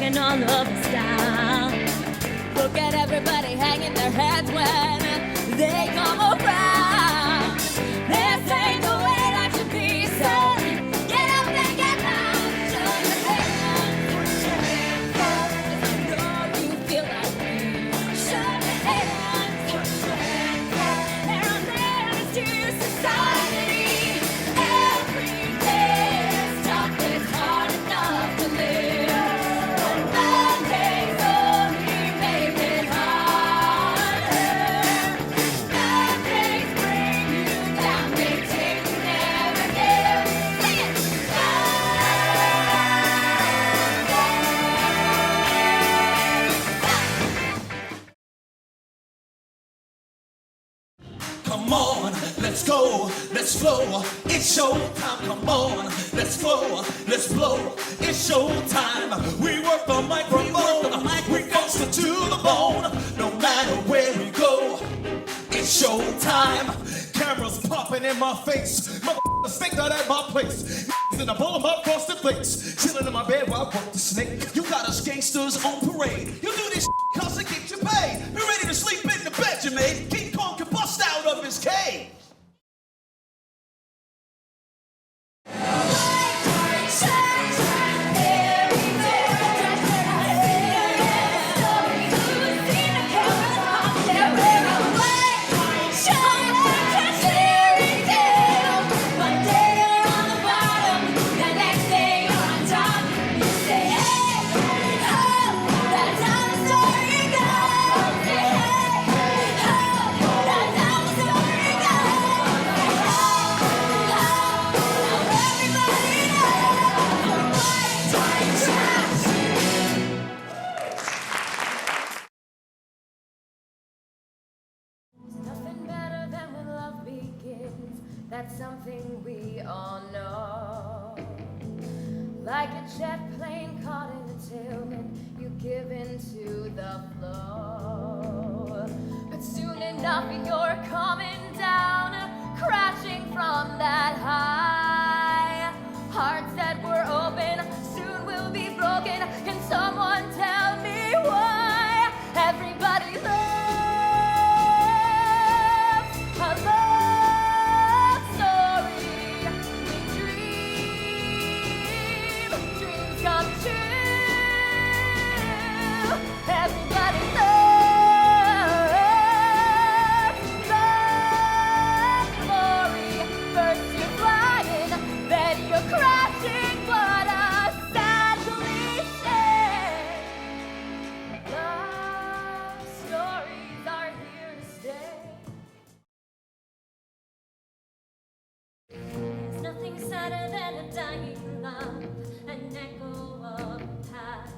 taking all of the style. Look at everybody hanging their heads when they come around. This ain't the way life should be, so get up and get down. Show your hands, I know you feel like me. Show your hands, there are limits to society. Every day is tough, it's hard enough to live. But Mondays only make it harder. Mondays bring you down, they take you never give. Sing it! Come on, let's go, let's flow. It's showtime. Come on, let's flow, let's blow. It's showtime. We work the microphone, we ghost it to the bone. No matter where we go, it's showtime. Cameras popping in my face, motherfuckers think that at my place. In a bowl of my frosted flakes, chilling in my bed while I work the snake. You got us gangsters on parade. You do this cause it keeps you paid. Be ready to sleep in the bed you made. King Kong can bust out of his cage. That's something we all know. Like a jet plane caught in a tailwind, you give into the flow. But soon enough you're coming down, crashing from that high. Hearts that were open soon will be broken. Can someone tell me why? Everybody loves a love story. We dream, dreams come true. Everybody loves love story. First you're flying, then you're crashing. What a sad cliche. Love stories are here to stay. There's nothing sadder than a dying love, an echo of past.